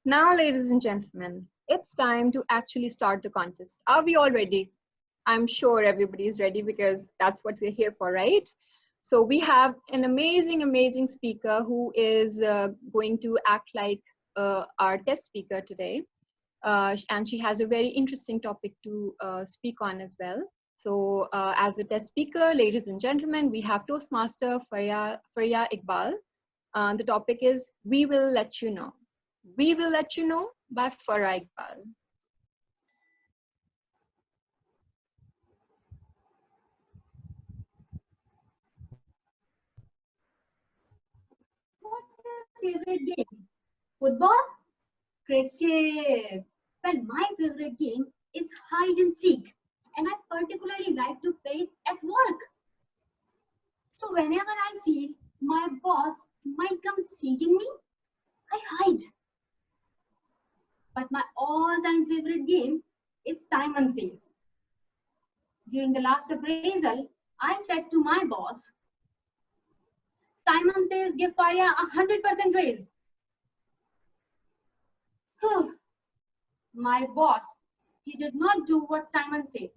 Now, ladies and gentlemen, it's time to actually start the contest. Are we all ready? I'm sure everybody is ready because that's what we're here for, right? So we have an amazing speaker who is going to act like our test speaker today. And she has a very interesting topic to speak on as well. So as a test speaker, ladies and gentlemen, we have Toastmaster Faria Iqbal. The topic is We Will Let You Know. We Will Let You Know by Farah Iqbal. What's your favorite game? Football? Cricket? Well, my favorite game is hide and seek, and I particularly like to play it at work. So whenever I feel my boss might come seeking me, I hide. But my all-time favorite game is Simon Says. During the last appraisal, I said to my boss, Simon Says give Faria 100% raise. My boss, he did not do what Simon said.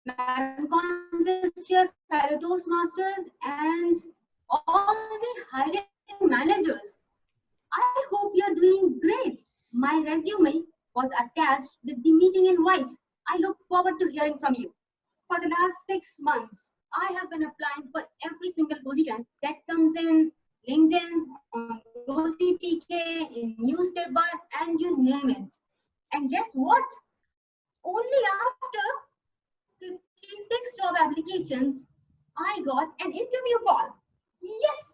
Madam Contest Chair, fellow Toastmasters, and all the hiring managers. I hope you're doing great. My resume was attached with the meeting invite. I look forward to hearing from you. For the last 6 months, I have been applying for every single position that comes in LinkedIn, on Rosie PK, in newspaper, and you name it. And guess what? Only after 56 job applications, I got an interview call. Yes,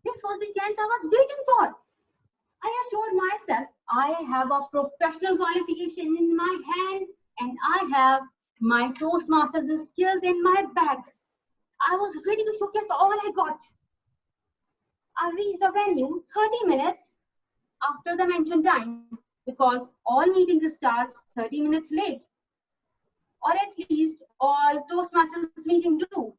this was the chance I was waiting for. I assured myself I have a professional qualification in my hand and I have my Toastmasters skills in my bag. I was ready to showcase all I got. I reached the venue 30 minutes after the mentioned time because all meetings start 30 minutes late. Or at least all Toastmasters meetings do.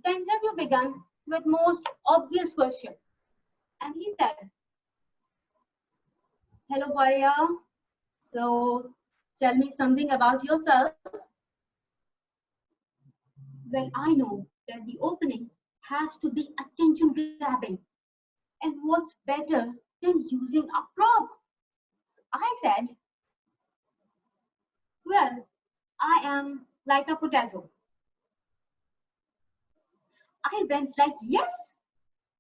The interview began with most obvious question. And he said, hello, Faria. So tell me something about yourself. Well, I know that the opening has to be attention grabbing. And what's better than using a prop? So I said, well, I am like a potato. I went like, yes.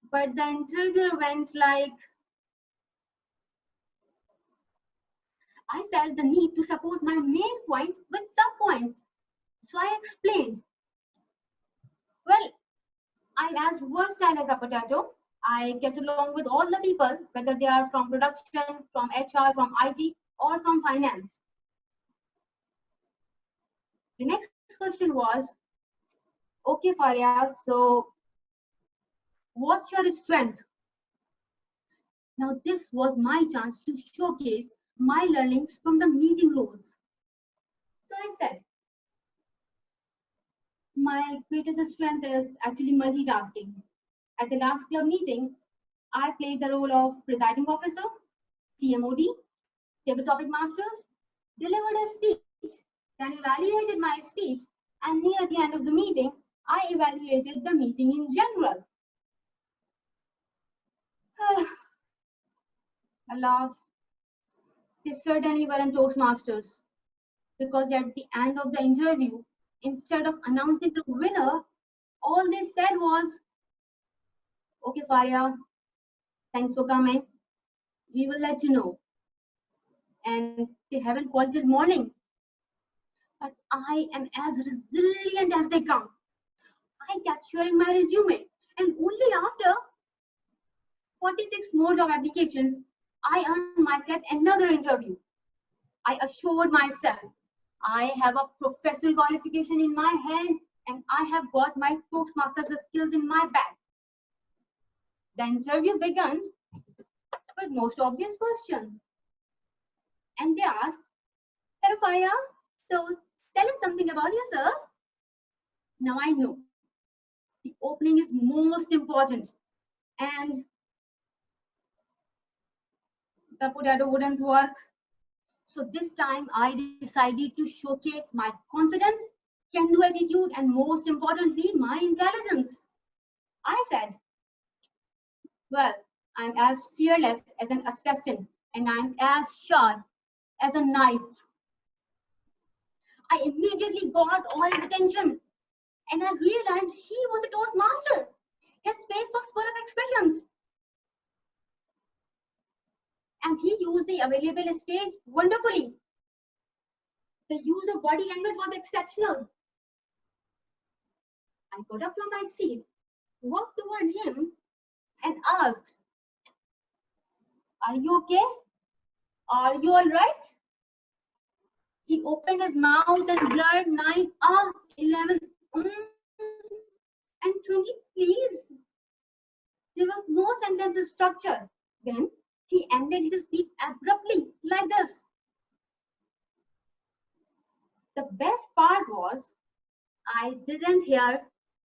But the interviewer went like, I felt the need to support my main point with sub-points. So I explained, well, I'm as versatile as a potato. I get along with all the people, whether they are from production, from HR, from IT, or from finance. The next question was, okay, Faria, so what's your strength? Now, this was my chance to showcase my learnings from the meeting roles. So I said, my greatest strength is actually multitasking. At the last club meeting, I played the role of presiding officer, TMOD, table topic masters, delivered a speech, then evaluated my speech, and near the end of the meeting, I evaluated the meeting in general. Alas, they certainly weren't Toastmasters, because at the end of the interview, instead of announcing the winner, all they said was, okay, Faria, thanks for coming. We will let you know. And they haven't called till morning. But I am as resilient as they come. I kept sharing my resume, and only after 46 more job applications, I earned myself another interview. I assured myself I have a professional qualification in my hand and I have got my Toastmasters skills in my bag. The interview began with most obvious question. And they asked, hello Faria, so tell us something about yourself. Now I know the opening is most important. and the potato wouldn't work. So this time I decided to showcase my confidence, can-do attitude, and most importantly, my intelligence. I said, well, I'm as fearless as an assassin, and I'm as sharp as a knife. I immediately got all his attention, and I realized he was a Toastmaster. His face was full of expressions, and he used the available stage wonderfully. The use of body language was exceptional. I got up from my seat, walked toward him, and asked, "Are you okay? Are you all right?" He opened his mouth and blurred 9, 11, and 20, please. There was no sentence structure. Then he ended his speech abruptly, like this. The best part was, I didn't hear,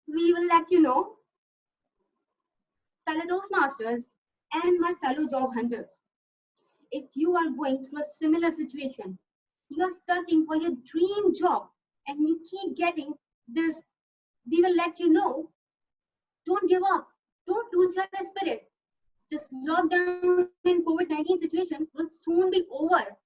"We will let you know." Fellow Toastmasters and my fellow job hunters, if you are going through a similar situation, you are searching for your dream job and you keep getting this, "We will let you know," don't give up. Don't lose your spirit. This lockdown and COVID-19 situation will soon be over,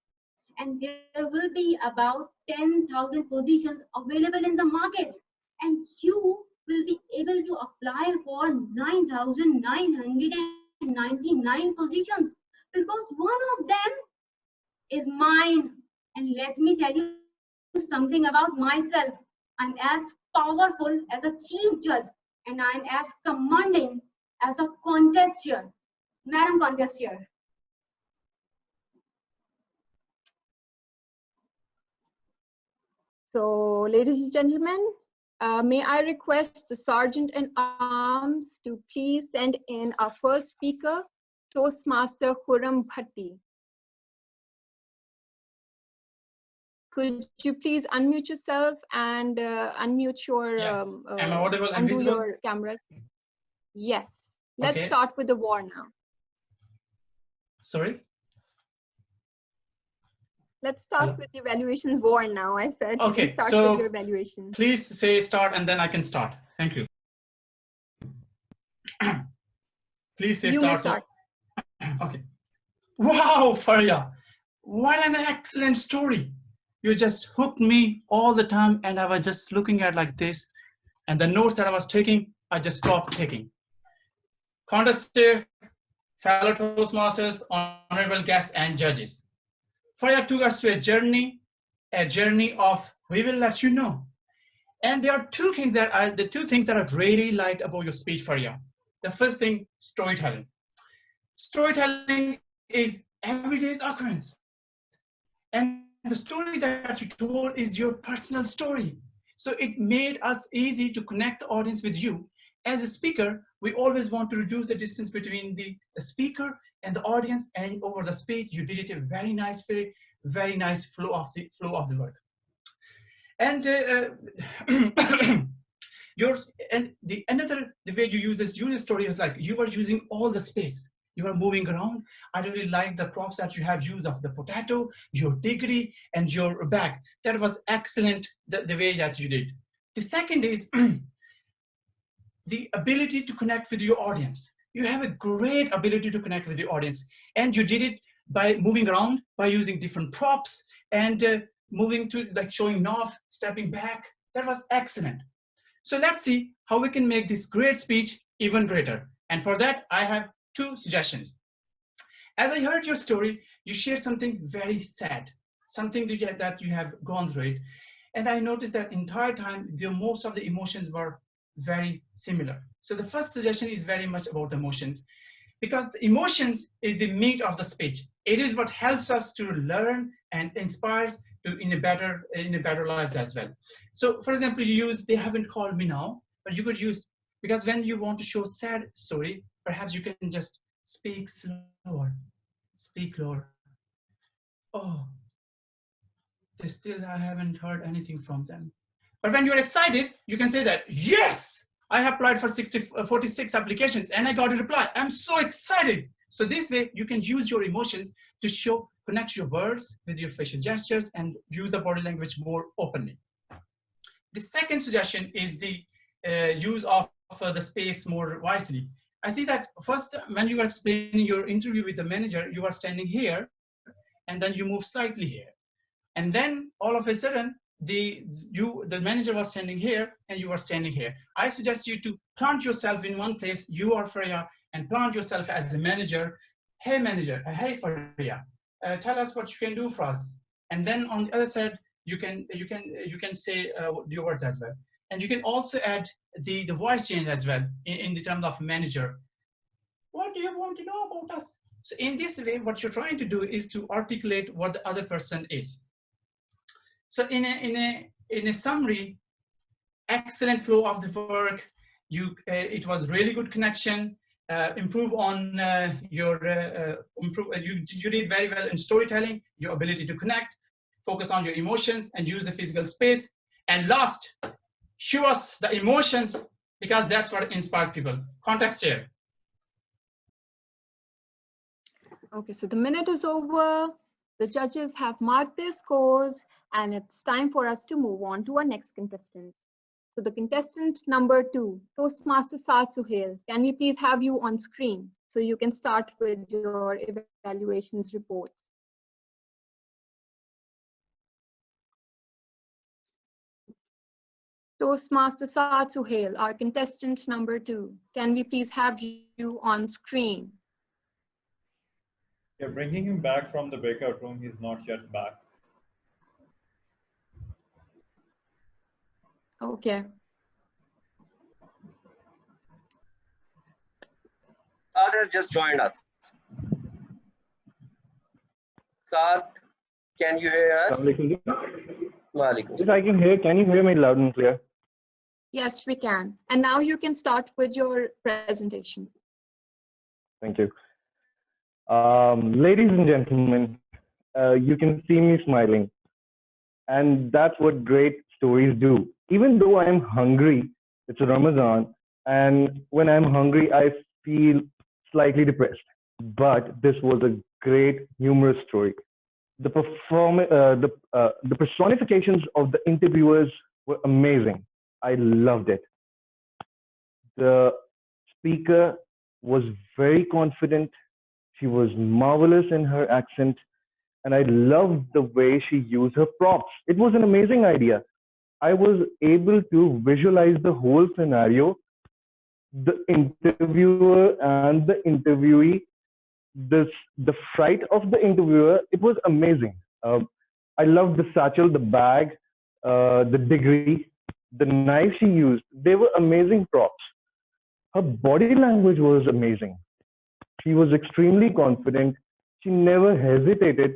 and there will be about 10,000 positions available in the market, and you will be able to apply for 9,999 positions because one of them is mine. And let me tell you something about myself. I'm as powerful as a chief judge, and I'm as commanding as a contester. Madam Contester. So, ladies and gentlemen, may I request the Sergeant in Arms to please send in our first speaker, Toastmaster Khurram Bhatti. Could you please unmute yourself and unmute your, yes. Am I audible and undo visible? your cameras? Yes. Let's Okay. start with the war now. Sorry? Let's start with the evaluations war now. I said Okay, you can start so with your evaluation. Please say start and then I can start. Thank you. Please say You may start. start. Okay. Wow, Faria, what an excellent story. You just hooked me all the time and I was just looking at like this and the notes that I was taking, I just stopped taking. Contestant, fellow Toastmasters, honorable guests and judges. Faria took us to a journey of we will let you know. And there are two things that I've really liked about your speech, Faria. The first thing, storytelling. Storytelling is everyday's occurrence. And the story that you told is your personal story. So it made us easy to connect the audience with you. As a speaker, we always want to reduce the distance between the speaker and the audience, and over the speech, you did it a very nice way, very nice flow of the word. And the way you use this user story is like you are using all the space. You are moving around. I really like the props that you have used of the potato, your degree, and your bag. That was excellent, the way that you did. The second is the ability to connect with your audience. You have a great ability to connect with the audience. And you did it by moving around, by using different props, and moving to like showing off, stepping back. That was excellent. So let's see how we can make this great speech even greater. And for that, I have two suggestions. As I heard your story, you shared something very sad, something that you have gone through it. And I noticed that entire time, most of the emotions were very similar. So the first suggestion is very much about the emotions, because the emotions is the meat of the speech. It is what helps us to learn and inspires to in a better lives as well. So for example, you use "they haven't called me now," but you could use, because when you want to show sad story, perhaps you can just speak slower, speak lower. Oh, I haven't heard anything from them. But when you're excited, you can say that, yes, I have applied for 46 applications and I got a reply. I'm so excited. So this way you can use your emotions to connect your words with your facial gestures and use the body language more openly. The second suggestion is the use of the space more wisely. I see that first, when you are explaining your interview with the manager, you are standing here and then you move slightly here. And then all of a sudden, the manager was standing here and you are standing here. I suggest you to plant yourself in one place, you are Freya, and plant yourself as the manager. Hey manager, hey Freya, tell us what you can do for us. And then on the other side, you can say your words as well. And you can also add the voice change as well in the terms of manager. What do you want to know about us? So in this way, what you're trying to do is to articulate what the other person is. So in a summary, excellent flow of the work. It was really good connection. Improve on you did very well in storytelling, your ability to connect, focus on your emotions and use the physical space. And last, show us the emotions because that's what inspires people. Context share. Okay, so the minute is over. The judges have marked their scores and it's time for us to move on to our next contestant. So the contestant number 2, Toastmaster Saad Suhail, can we please have you on screen so you can start with your evaluations report. Toastmaster Saad Suhail, our contestant number 2, can we please have you on screen? Yeah, bringing him back from the breakout room. He's not yet back. Okay. Saad has just joined us. Saad, can you hear us? Walaikum. Yes, I can hear. Can you hear me loud and clear? Yes, we can. And now you can start with your presentation. Thank you. Ladies and gentlemen, you can see me smiling. And that's what great stories do. Even though I'm hungry, it's Ramadan, and when I'm hungry, I feel slightly depressed. But this was a great, humorous story. The personifications of the interviewers were amazing. I loved it. The speaker was very confident. She was marvelous in her accent, and I loved the way she used her props. It was an amazing idea. I was able to visualize the whole scenario, the interviewer and the interviewee, the fright of the interviewer. It was amazing. I loved the satchel, the bag, the degree, the knife she used. They were amazing props. Her body language was amazing. She was extremely confident. She never hesitated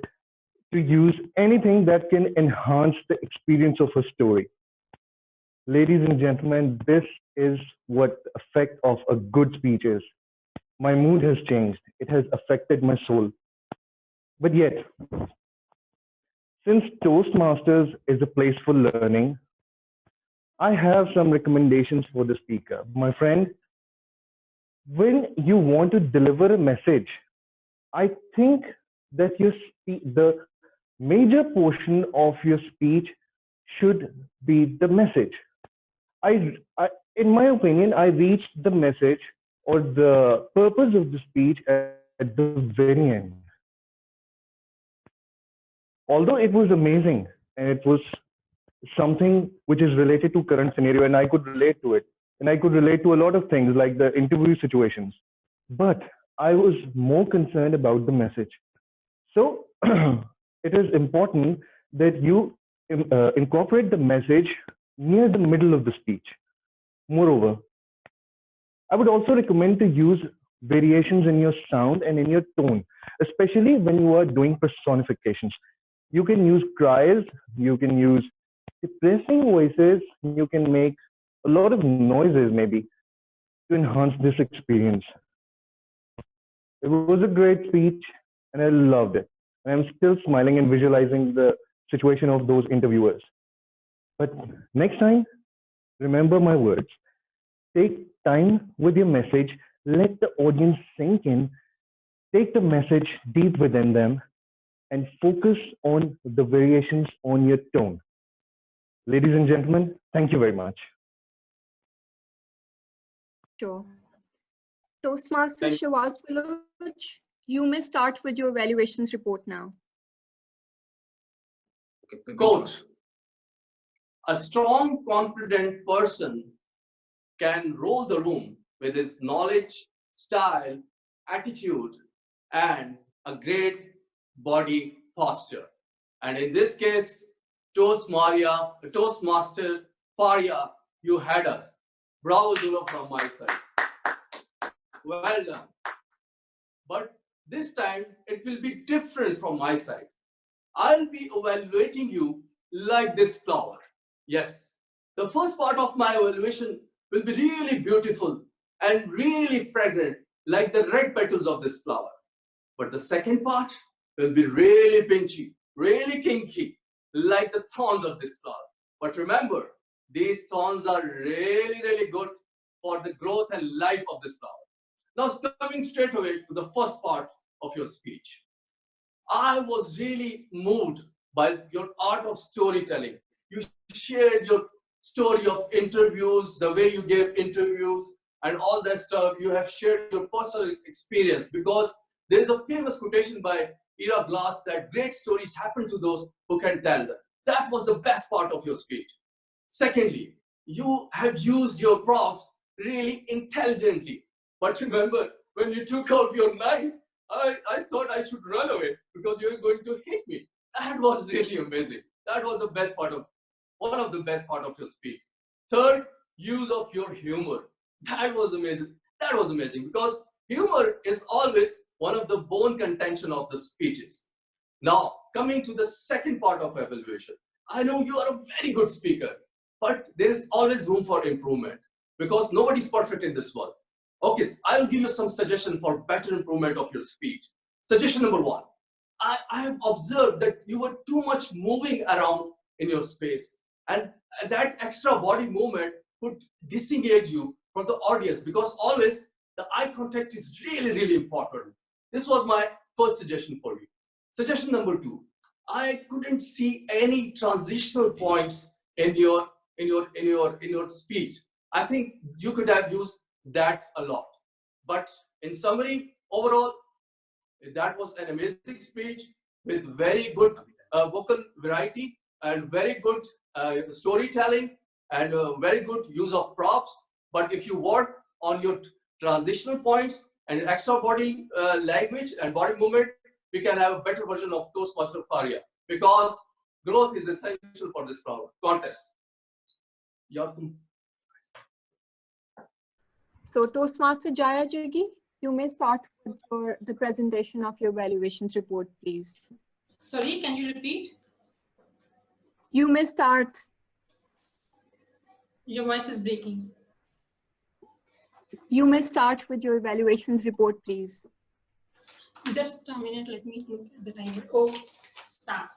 to use anything that can enhance the experience of a story. Ladies and gentlemen, this is what the effect of a good speech is. My mood has changed. It has affected my soul. But yet, since Toastmasters is a place for learning, I have some recommendations for the speaker. My friend, when you want to deliver a message, I think that the major portion of your speech should be the message. In my opinion, I reached the message or the purpose of the speech at the very end. Although it was amazing and it was something which is related to current scenario and I could relate to it. And I could relate to a lot of things like the interview situations. But I was more concerned about the message. So it is important that you incorporate the message near the middle of the speech. Moreover, I would also recommend to use variations in your sound and in your tone, especially when you are doing personifications. You can use cries, you can use depressing voices, you can make a lot of noises maybe to enhance this experience. It was a great speech and I loved it. And I'm still smiling and visualizing the situation of those interviewers. But next time, remember my words. Take time with your message, let the audience sink in, take the message deep within them, and focus on the variations on your tone. Ladies and gentlemen, thank you very much. Sure. Toastmaster Shahbaz Baloch, you may start with your evaluations report now. Quote, a strong, confident person can roll the room with his knowledge, style, attitude, and a great body posture. And in this case, Toastmaster Faria, you had us. Bravo, Zula, from my side. Well done. But this time, it will be different from my side. I'll be evaluating you like this flower. Yes, the first part of my evaluation will be really beautiful and really fragrant, like the red petals of this flower. But the second part will be really pinchy, really kinky, like the thorns of this flower. But remember, these thorns are really, really good for the growth and life of this flower. Now, coming straight away to the first part of your speech. I was really moved by your art of storytelling. You shared your story of interviews, the way you gave interviews, and all that stuff. You have shared your personal experience, because there's a famous quotation by Ira Glass that great stories happen to those who can tell them. That was the best part of your speech. Secondly, you have used your props really intelligently. But remember, when you took out your knife, I thought I should run away because you were going to hit me. That was really amazing. That was the best part of, one of the best part of your speech. Third, use of your humor. That was amazing. That was amazing, because humor is always one of the bone contention of the speeches. Now, coming to the second part of evaluation. I know you are a very good speaker, but there is always room for improvement, because nobody's perfect in this world. Okay, so I will give you some suggestion for better improvement of your speech. Suggestion number one. I have observed that you were too much moving around in your space, and that extra body movement could disengage you from the audience, because always the eye contact is really, really important. This was my first suggestion for you. Suggestion number two. I couldn't see any transitional points in your speech. I think you could have used that a lot. But in summary, overall, that was an amazing speech with very good vocal variety and very good storytelling and very good use of props. But if you work on your transitional points and extra body language and body movement, we can have a better version of Toastmaster Faria, because growth is essential for this contest. So Toastmaster Jaya Jagi, you may start with the presentation of your evaluations report, please. Sorry, can you repeat? You may start. Your voice is breaking. You may start with your evaluations report, please. Just a minute, let me look at the timer. Okay, start.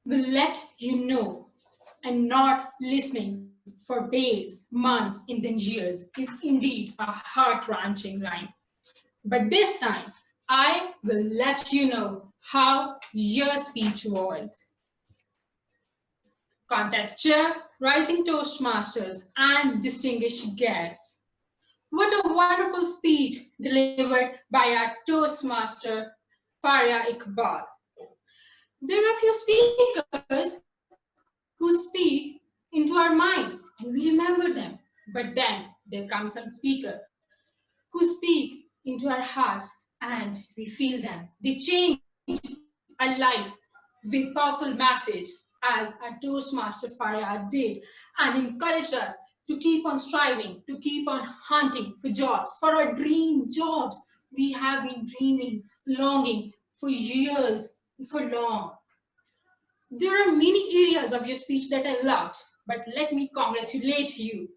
Will let you know, and not listening for days, months, and then years is indeed a heart-wrenching rhyme. But this time, I will let you know how your speech was. Contest chair, rising Toastmasters, and distinguished guests. What a wonderful speech delivered by our Toastmaster, Faria Iqbal. There are few speakers who speak into our minds and we remember them. But then there comes some speaker who speak into our hearts and we feel them. They change our life with powerful message, as our Toastmaster Faria did, and encouraged us to keep on striving, to keep on hunting for jobs, for our dream jobs. We have been dreaming, longing for years, for long. There are many areas of your speech that I loved, but let me congratulate you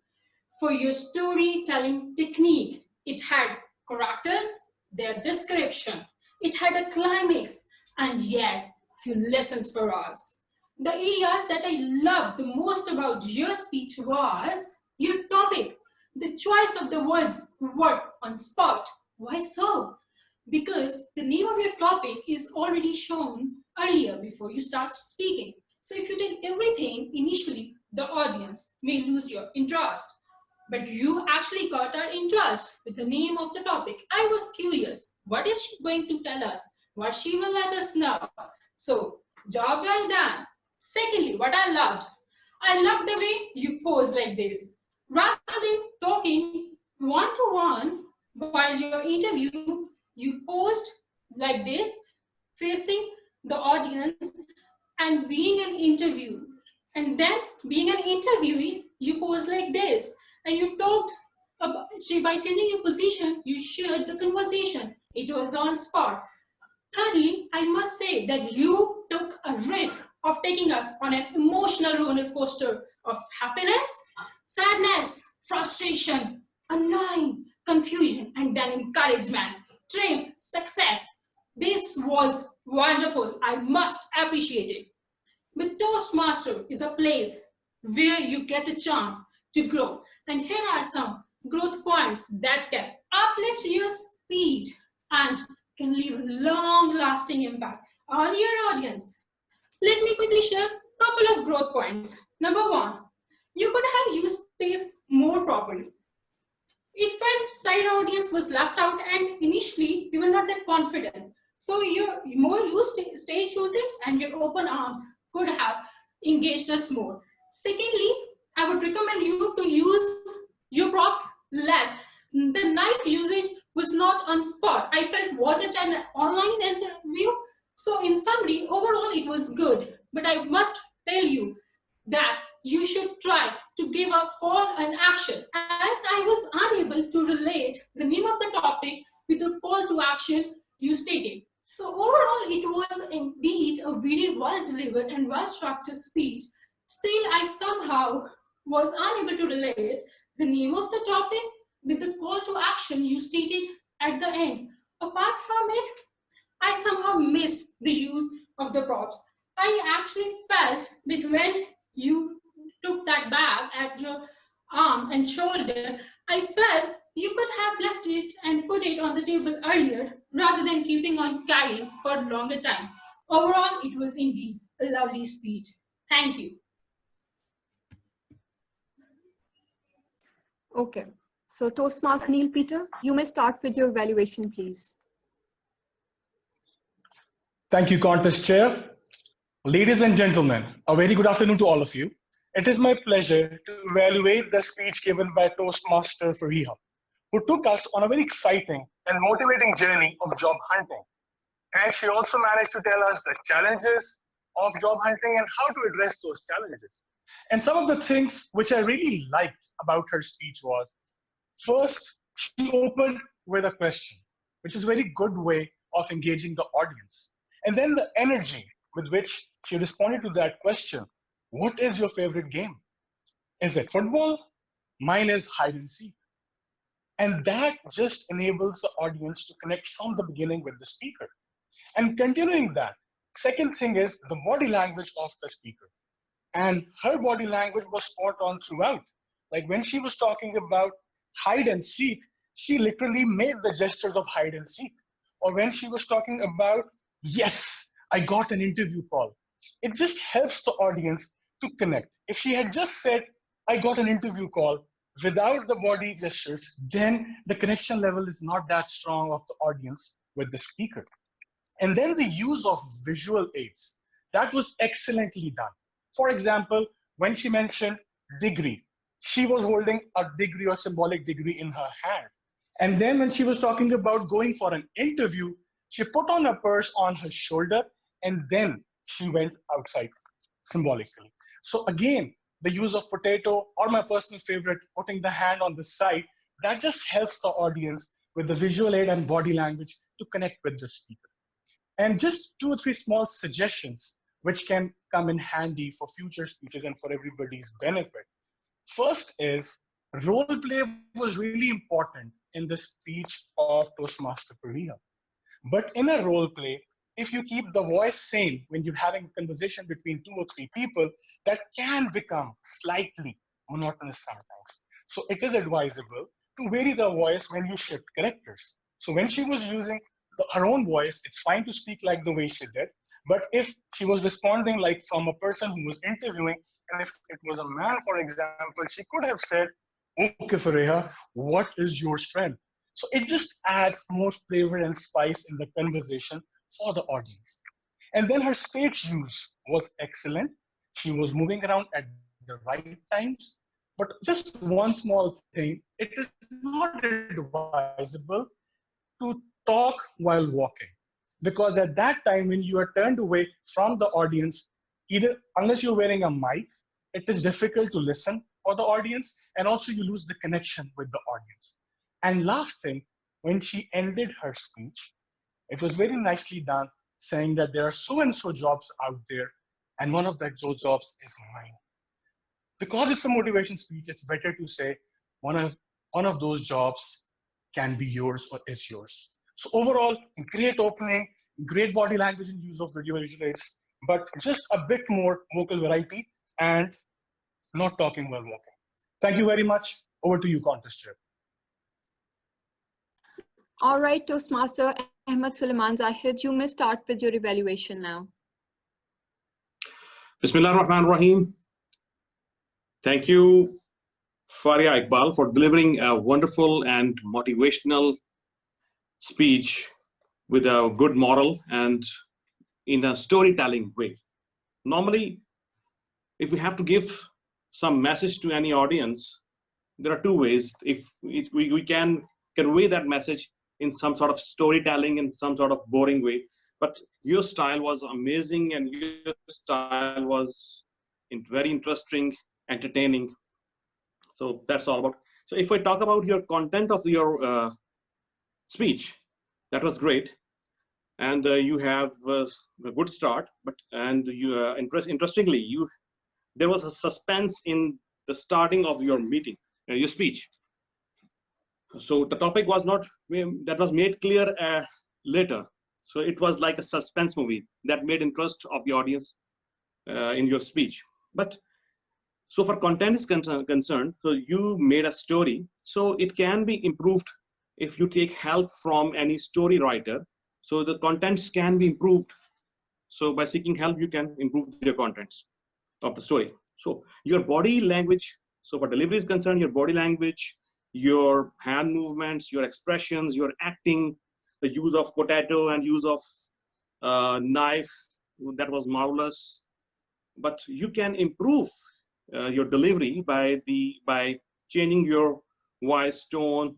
for your storytelling technique. It had characters, their description, it had a climax, and yes, few lessons for us. The areas that I loved the most about your speech was your topic. The choice of the words were on spot. Why so? Because the name of your topic is already shown earlier before you start speaking. So if you tell everything initially, the audience may lose your interest. But you actually got our interest with the name of the topic. I was curious, what is she going to tell us? What she will let us know. So, job well done. Secondly, what I loved the way you posed like this. Rather than talking one-to-one while your interview, you posed like this, facing the audience and being an interview. And then being an interviewee, you pose like this. And you talked about, by changing your position, you shared the conversation. It was on spot. Thirdly, I must say that you took a risk of taking us on an emotional roller coaster of happiness, sadness, frustration, annoying, confusion, and then encouragement, triumph, success. This was wonderful. I must appreciate it. But Toastmaster is a place where you get a chance to grow. And here are some growth points that can uplift your speech and can leave a long-lasting impact on your audience. Let me quickly share a couple of growth points. Number one, you could have used space more properly. It felt side audience was left out and initially you were not that confident. So your more used stage usage and your open arms could have engaged us more. Secondly, I would recommend you to use your props less. The knife usage was not on spot. I felt, was it an online interview? So in summary, overall it was good. But I must tell you that you should try to give a call and action. As I was unable to relate the name of the topic with the call to action you stated. So overall, it was indeed a very well-delivered and well-structured speech. Still, I somehow was unable to relate the name of the topic with the call to action you stated at the end. Apart from it, I somehow missed the use of the props. I actually felt that when you took that bag at your arm and shoulder, I felt you could have left it and put it on the table earlier rather than keeping on carrying for a longer time. Overall, it was indeed a lovely speech. Thank you. Okay, so Toastmaster Neil Peter, you may start with your evaluation, please. Thank you, Contest Chair. Ladies and gentlemen, a very good afternoon to all of you. It is my pleasure to evaluate the speech given by Toastmaster Fariha, who took us on a very exciting and motivating journey of job hunting. And she also managed to tell us the challenges of job hunting and how to address those challenges. And some of the things which I really liked about her speech was, first, she opened with a question, which is a very good way of engaging the audience. And then the energy with which she responded to that question. What is your favorite game? Is it football? Mine is hide and seek. And that just enables the audience to connect from the beginning with the speaker. And continuing that, second thing is the body language of the speaker. And her body language was spot on throughout. Like when she was talking about hide and seek, she literally made the gestures of hide and seek. Or when she was talking about, yes, I got an interview call. It just helps the audience to connect. If she had just said, I got an interview call without the body gestures, then the connection level is not that strong of the audience with the speaker. And then the use of visual aids, that was excellently done. For example, when she mentioned degree, she was holding a degree or symbolic degree in her hand. And then when she was talking about going for an interview, she put on a purse on her shoulder and then she went outside symbolically. So again, the use of potato, or my personal favorite, putting the hand on the side, that just helps the audience with the visual aid and body language to connect with the speaker. And just 2 or 3 small suggestions which can come in handy for future speeches and for everybody's benefit. First is, role play was really important in the speech of Toastmaster Fariha. But in a role play, if you keep the voice same when you're having a conversation between 2 or 3 people, that can become slightly monotonous sometimes. So it is advisable to vary the voice when you shift characters. So when she was using her own voice, it's fine to speak like the way she did. But if she was responding like from a person who was interviewing, and if it was a man, for example, she could have said, okay, Fariha, what is your strength? So it just adds more flavor and spice in the conversation for the audience. And then her stage use was excellent. She was moving around at the right times. But just one small thing, it is not advisable to talk while walking. Because at that time, when you are turned away from the audience, either unless you're wearing a mic, it is difficult to listen for the audience, and also you lose the connection with the audience. And last thing, when she ended her speech, it was very nicely done, saying that there are so and so jobs out there, and one of those jobs is mine. Because it's a motivation speech, it's better to say one of those jobs can be yours or is yours. So overall, great opening, great body language and use of video visual aids, but just a bit more vocal variety and not talking while walking. Thank you very much. Over to you, contest chair. All right, Toastmaster Ahmed Suleiman Zahid, you may start with your evaluation now. Bismillah ar-Rahman ar-Rahim. Thank you, Faria Iqbal, for delivering a wonderful and motivational speech with a good moral and in a storytelling way. Normally, if we have to give some message to any audience, there are 2 ways. If we can convey that message in some sort of storytelling, in some sort of boring way, but your style was amazing and your style was very interesting, entertaining. So that's all about. So if I talk about your content of your speech, that was great, and you have a good start. But you interestingly, there was a suspense in the starting of your meeting, your speech. So the topic was not that was made clear later. So it was like a suspense movie that made interest of the audience in your speech. But so for content is concerned, so you made a story. So it can be improved if you take help from any story writer. So the contents can be improved. So by seeking help, you can improve your contents of the story. So your body language, so for delivery is concerned, your body language, your hand movements, your expressions, your acting, the use of potato and use of knife, that was marvelous. But you can improve your delivery by changing your voice tone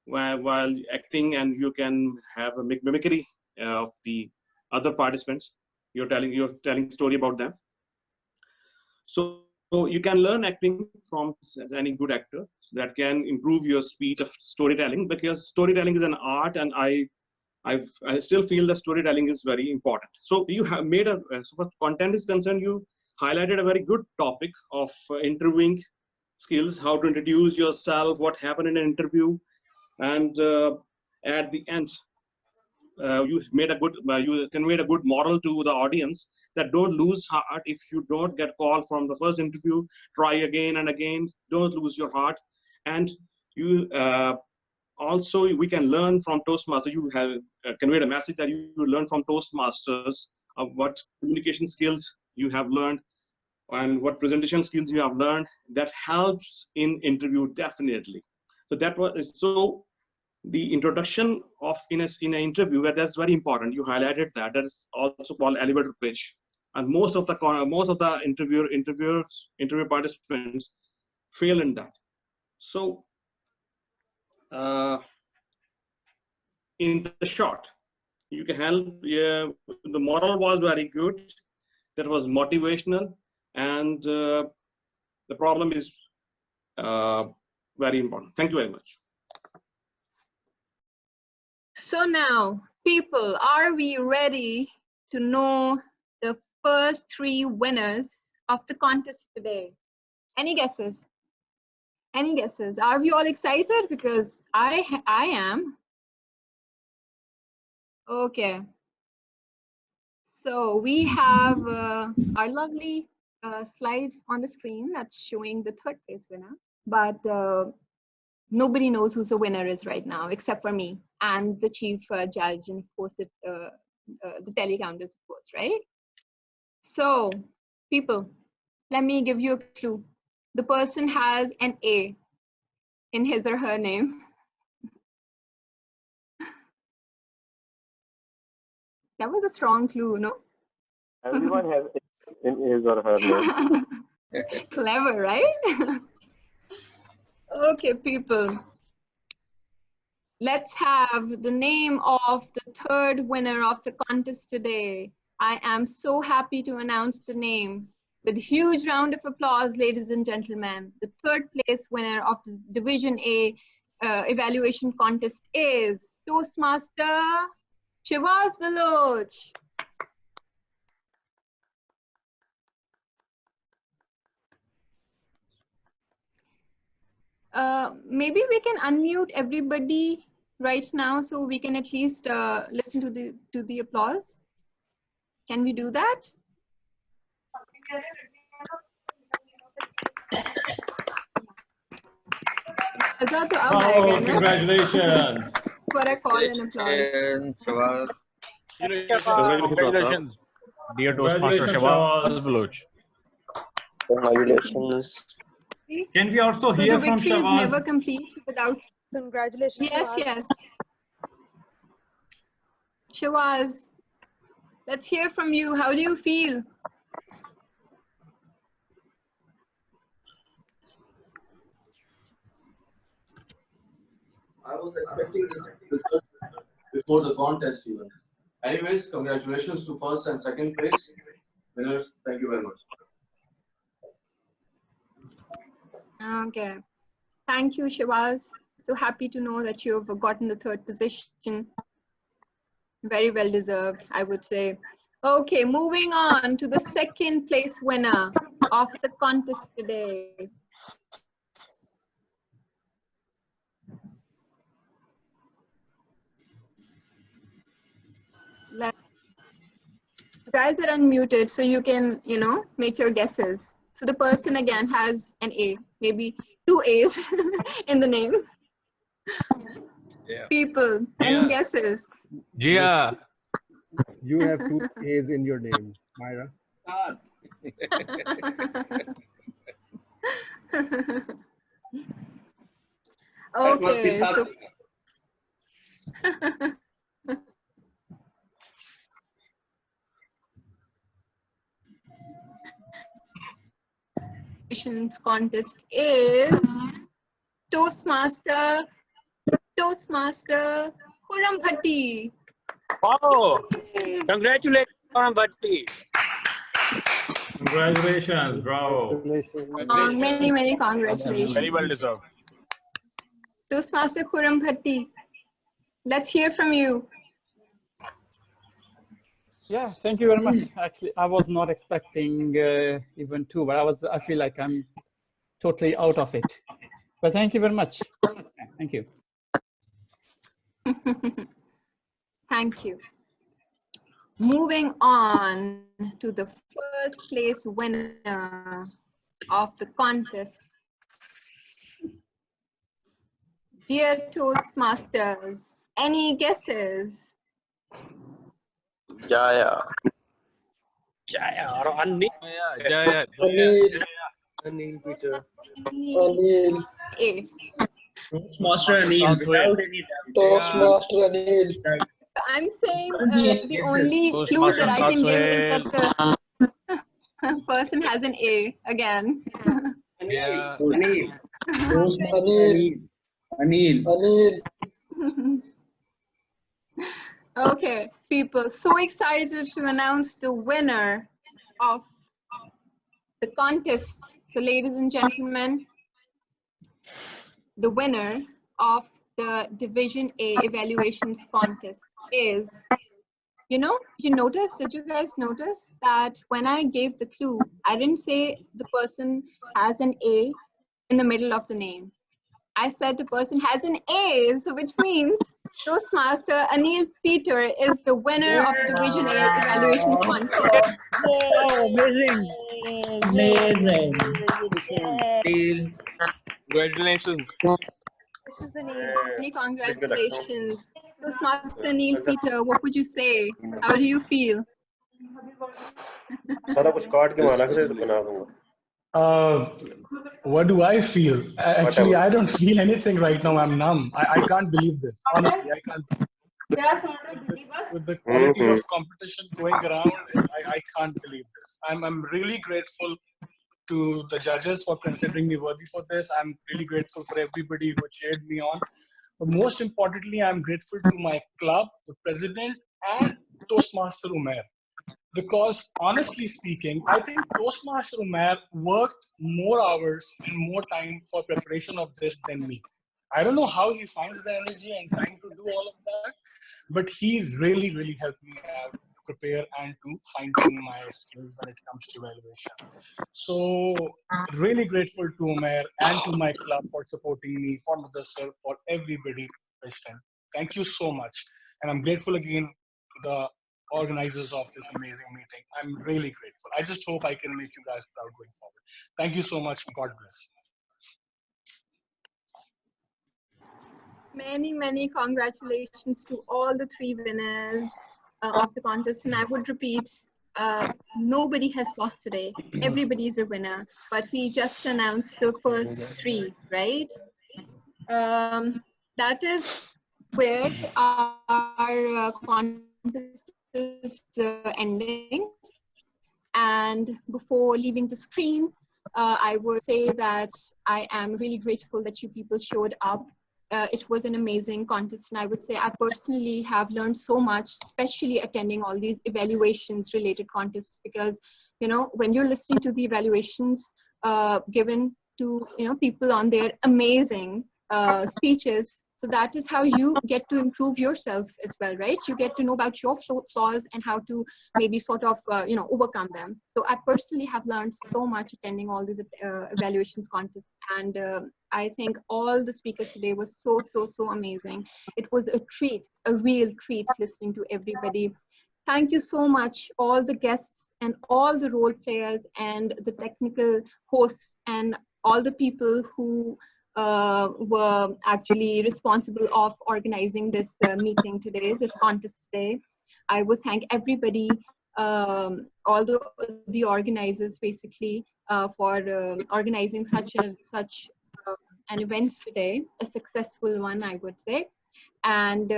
while acting, and you can have a mimicry of the other participants. You're telling story about them. So you can learn acting from any good actor. So that can improve your speed of storytelling, because storytelling is an art, and I still feel that storytelling is very important. So you have made so far content is concerned, you highlighted a very good topic of interviewing skills, how to introduce yourself, what happened in an interview, and at the end, you conveyed a good moral to the audience that don't lose heart if you don't get called from the first interview. Try again and again. Don't lose your heart. And you also, we can learn from Toastmasters. You have conveyed a message that you learn from Toastmasters of what communication skills you have learned and what presentation skills you have learned. That helps in interview definitely. So that was so. The introduction of in an interview, that's very important. You highlighted that. That is also called elevator pitch, and most of the interview participants fail in that. So in the short, you can help. Yeah, the moral was very good. That was motivational, and the problem is very important. Thank you very much. So now, people, are we ready to know the first 3 winners of the contest today? Any guesses? Any guesses? Are we all excited? Because I am. Okay. So we have our lovely slide on the screen that's showing the third place winner, but nobody knows who the winner is right now except for me and the chief judge and of course the telecounters, of course, right? So people, let me give you a clue. The person has an A in his or her name. That was a strong clue, no? Everyone has in his or her name. Clever, right? Okay, people. Let's have the name of the third winner of the contest today. I am so happy to announce the name. With a huge round of applause, ladies and gentlemen, the third place winner of the Division A evaluation contest is Toastmaster Shivaz Baloch. Maybe we can unmute everybody right now so we can at least listen to the applause. Can we do that? Congratulations. For a call and applause. Congratulations, dear Toastmaster Shivaz Baloch. Congratulations. Can we also So hear the from victory is Shahbaz? never complete without. Congratulations. Yes, yes. Shawaz, let's hear from you. How do you feel? I was expecting this result before the contest even. Anyways, congratulations to first and second place winners. Thank you very much. Okay. Thank you, Shawaz. So happy to know that you have gotten the third position. Very well deserved, I would say. Okay, moving on to the second place winner of the contest today. You guys are unmuted, so you can, make your guesses. So the person again has an A, maybe 2 A's in the name. Yeah. People, any guesses? Gia. You have 2 A's in your name, Myra. Okay, so contest is Toastmaster Khurram Bhatti. Wow! Congratulations, Khurram Bhatti. Congratulations, bravo. Many congratulations. Very well deserved. Toastmaster Khurram Bhatti, let's hear from you. Yeah, thank you very much. Actually, I was not expecting even 2, but I feel like I'm totally out of it. But thank you very much. Thank you. Thank you. Moving on to the first place winner of the contest. Dear Toastmasters, any guesses? Jaya. Jaya or Anil? Jaya. Anil Peter. Anil. A. Toastmaster Anil, without any doubt. Toastmaster Anil. I'm saying the only clue that I can give is that the person has an A again. Yeah. Anil. Toastmaster Anil. Anil. Okay, people, so excited to announce the winner of the contest. So ladies and gentlemen, the winner of the Division A evaluations contest is, did you guys notice that when I gave the clue, I didn't say the person has an A in the middle of the name. I said the person has an A, so which means Toastmaster Anil Peter is the winner of the Division A Evaluations Contest. Wow, amazing. Amazing. Neil, congratulations. Many congratulations. Toastmaster Neil Peter, what would you say? How do you feel? What do I feel? Actually, I don't feel anything right now. I'm numb. I can't believe this. Honestly, I can't. With the quality of competition going around, I can't believe this. I'm really grateful to the judges for considering me worthy for this. I'm really grateful for everybody who cheered me on. But most importantly, I'm grateful to my club, the president, and Toastmaster Umair. Because honestly speaking, I think Toastmaster Umair worked more hours and more time for preparation of this than me. I don't know how he finds the energy and time to do all of that, but he really, really helped me out to prepare and to fine-tune my skills when it comes to evaluation. So really grateful to Umair and to my club for supporting me, for Mother Sir, for everybody present. Thank you so much. And I'm grateful again to the organizers of this amazing meeting. I'm really grateful. I just hope I can make you guys proud going forward. Thank you so much. God bless. Many, many congratulations to all the 3 winners of the contest. And I would repeat, nobody has lost today. Everybody is a winner. But we just announced the first 3, right? That is where our contest is ending. And before leaving the screen, I would say that I am really grateful that you people showed up. It was an amazing contest, and I would say I personally have learned so much, especially attending all these evaluations related contests, because, you know, when you're listening to the evaluations given to, you know, people on their amazing speeches, so that is how you get to improve yourself as well, right? You get to know about your flaws and how to maybe sort of, you know, overcome them. So I personally have learned so much attending all these evaluations contests. And I think all the speakers today was so amazing. It was a treat, a real treat listening to everybody. Thank you so much, all the guests and all the role players and the technical hosts and all the people who were actually responsible of organizing this meeting today, this contest today. I would thank everybody, all the organizers basically, for organizing such an event today, a successful one, I would say. And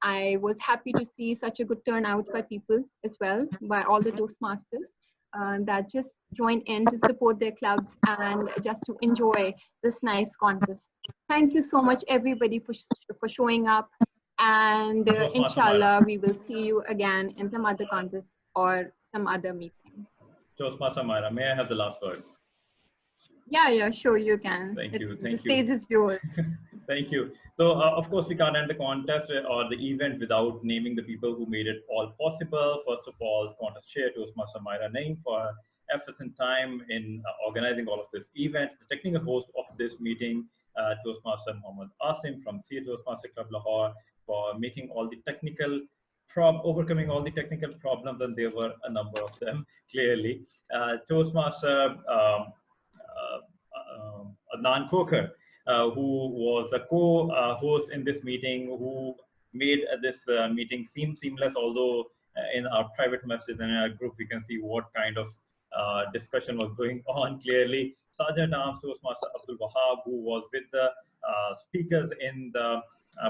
I was happy to see such a good turnout by people as well, by all the Toastmasters that just joined in to support their clubs and just to enjoy this nice contest. Thank you so much, everybody, for showing up. And inshallah, we will see you again in some other contest or some other meeting. Toastmaster Myra, may I have the last word? Yeah, sure, you can. Thank you. The stage is yours. Thank you. So, of course, we can't end the contest or the event without naming the people who made it all possible. First of all, contest chair, Toastmaster Myra Naeem, for efforts and time in organizing all of this event. The technical host of this meeting, Toastmaster Mohammad Asim from CA Toastmaster Club Lahore, for making all the technical overcoming all the technical problems, and there were a number of them, clearly. Toastmaster Adnan Khokar, who was a co-host in this meeting, who made this meeting seem seamless, although in our private messages and in our group, we can see what kind of discussion was going on clearly. Sergeant Arms Toastmaster Abdul Wahab, who was with the speakers in the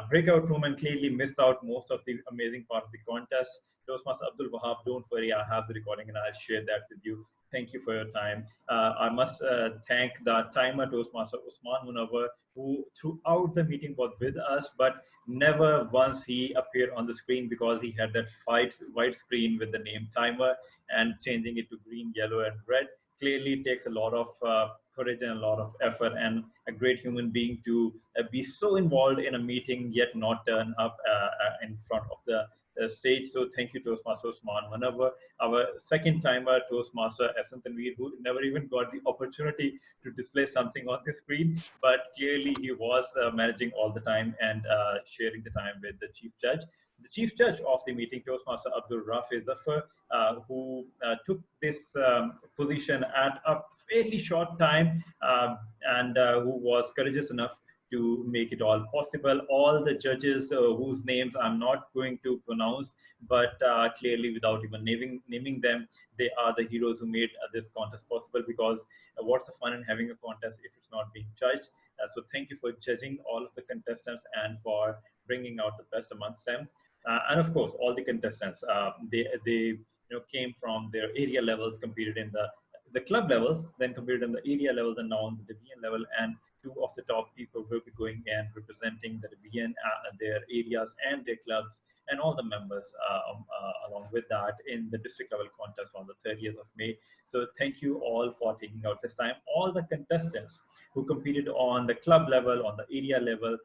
breakout room and clearly missed out most of the amazing part of the contest. Toastmaster Abdul Wahab, don't worry, I have the recording and I'll share that with you. Thank you for your time. I must thank the timer, Toastmaster Usman Munawar, who throughout the meeting was with us, but never once he appeared on the screen because he had that white screen with the name timer, and changing it to green, yellow, and red clearly takes a lot of courage and a lot of effort, and a great human being to be so involved in a meeting yet not turn up in front of the stage. So thank you, Toastmaster Osman Manavar, our second timer Toastmaster Asant Tanveer, who never even got the opportunity to display something on the screen, but clearly he was managing all the time and sharing the time with the chief judge. The chief judge of the meeting, Toastmaster Abdul Rafi Zafar, who took this position at a fairly short time and who was courageous enough to make it all possible. All the judges whose names I'm not going to pronounce, but clearly without even naming them, they are the heroes who made this contest possible, because what's the fun in having a contest if it's not being judged? So thank you for judging all of the contestants and for bringing out the best amongst them. And of course, all the contestants, they came from their area levels, competed in the club levels, then competed in the area levels, and now on the division level. And two of the top people will be going and representing the division, their areas and their clubs, and all the members along with that in the district level contest on the 30th of May. So thank you all for taking out this time. All the contestants who competed on the club level, on the area level,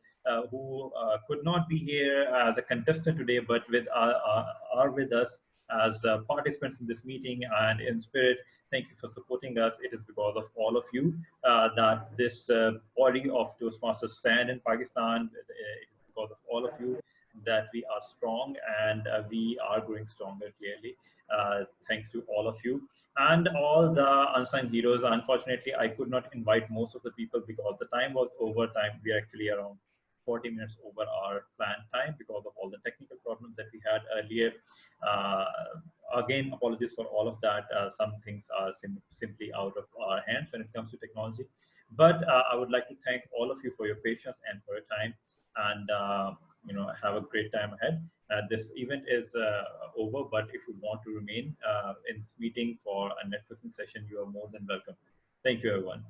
who could not be here as a contestant today, but are with us as participants in this meeting and in spirit. Thank you for supporting us. It is because of all of you that this body of Toastmasters stand in Pakistan. It is because of all of you that we are strong, and we are growing stronger, clearly. Thanks to all of you and all the unsung heroes. Unfortunately, I could not invite most of the people because the time was over time. We are actually around 40 minutes over our planned time because of all the technical problems that we had earlier. Again, apologies for all of that. Some things are simply out of our hands when it comes to technology. But I would like to thank all of you for your patience and for your time, and have a great time ahead. This event is over, but if you want to remain in this meeting for a networking session, you are more than welcome. Thank you, everyone.